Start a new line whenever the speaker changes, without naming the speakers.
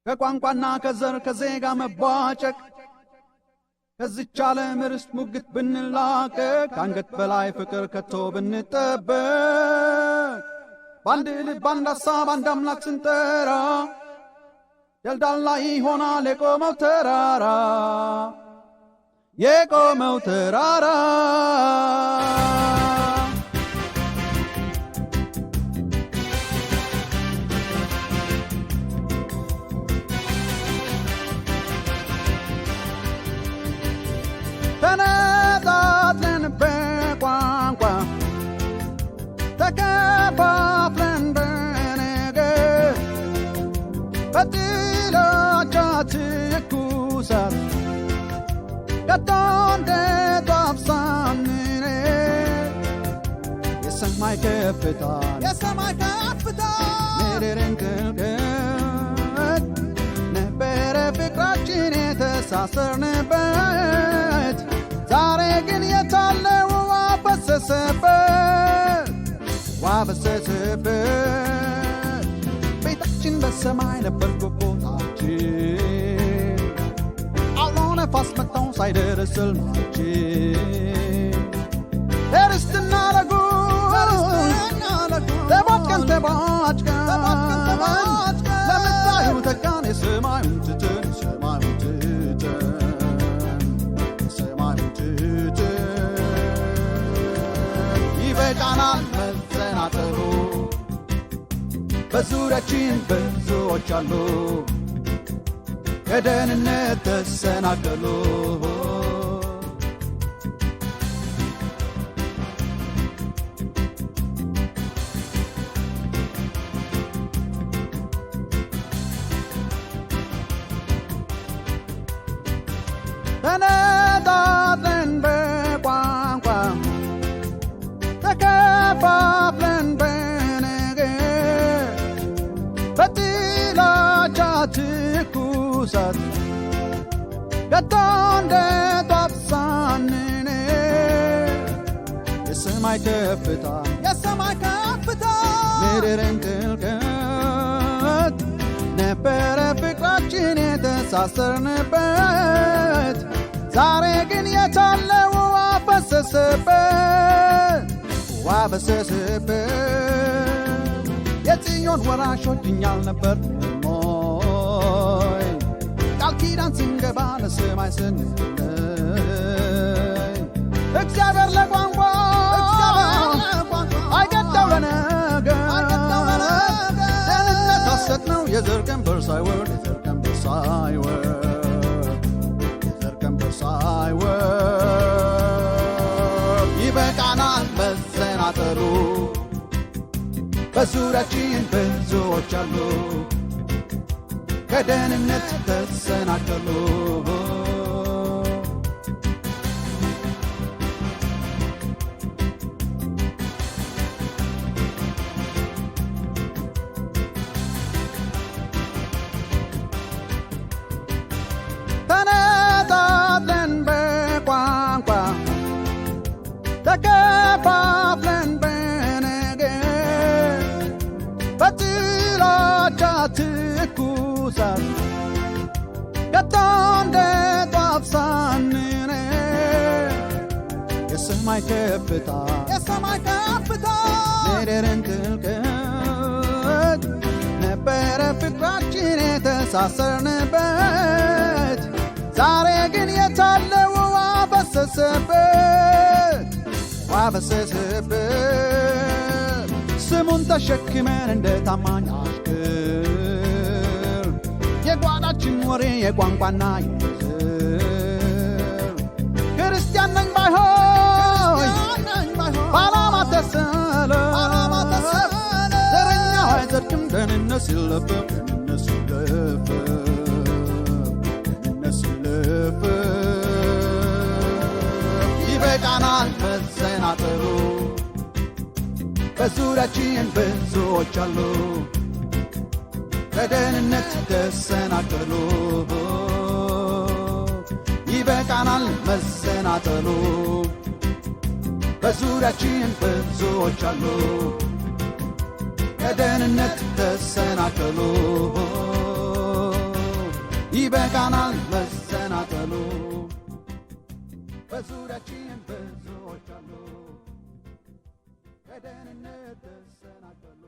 ከቋንቋና ከዘር ከዜጋ መቧጨቅ ከዚች ዓለም ርስት ሙግት ብንላቀቅ ከአንገት በላይ ፍቅር ከቶ ብንጠበቅ በአንድ ልብ አንድ ሐሳብ አንድ አምላክ ስንጠራ ደልዳላ ይሆናል የቆመው ተራራ የቆመው ተራራ ተነጣጥለን በቋንቋ ተከፋፍለን በነገር በጥላቻ ትኩሳት ከቶ እንደ ጧፍ ሳንነድ የሰማይ ከፍታ ምድርን ክልከት ነበረ ፍቅራችን የተሳሰርንበት ዛሬ ግን የታለ ውሃ ፈሰሰበት ቤታችን በሰማይ ነበር ቦታችን አውሎ ነፋስ መታው ሳይደርስ ሕልማችን ለርስትና ለጉድ ተቧጭቀን ለምታዩ ተካን የሰማዩን ትተን ይበቃናል መሰናጠሩ በዙሪያችን ብዙዎች አሉ ከደህንነት ተሰናከሉ ተነጣጥለን በቋንቋ ተከፋፍለን በነገር በጥላቻ ትኩሳት ከቶ እንደ ጧፍ ሳንነድ የሰማይ ከፍታ ምድርን ጥልቀት ነበረ ፍቅራችን የተሳሰርንበት ዛሬ ግን የታለ ውሃ ፈሰሰበት የጽዮን ወራሾች እኛ አልነበርንም ሆይ ቃል ኪዳን ስንገባ ለሰማይ ስንለይ እግዚአብሔር ለቋንቋ አይገዳው ለነገር ደህንነት ሐሰት ነው የዘር ቀንበር ሳይወርድ ይበቃናል መሰናጠሩ በዙሪያችን ብዙዎች አሉ ከደህንነት ተሰናከሉ ተነጣጥለን በቋንቋ ተከፋፍለን በነገር በጥላቻ ትኩሳት ከቶ እንደ ጧፍ ሳንነድ የሰማይ ከፍታ ምድርን ጥልቀት ነበረ ፍቅራችን የተሳሰርንበት ዛሬ ግን የታለ ውሃ ፈሰሰበት ስሙን ተሸክመን እንደ ታማኝ አሽከር የጓዳችን ወሬ የቋንቋና የዘር ክርስቲያን ነኝ ባይሆን በዓላማ ተሰለፍ ዘረኛው አይጸድቅም ደህንነት ሲለፈፍ ይበቃናል መሰናጠሩ በዙሪያችን ብዙዎች አሉ ከደህንነት ተሰናከሉ ይበቃናል መሰናጠሩ በዙሪያችን ብዙዎች አሉ ከደህንነት ተሰናከሉ ይበቃናል መሰናከሉ በዙሪያችን ብዙዎች አሉ ከደህንነት ተሰናከሉ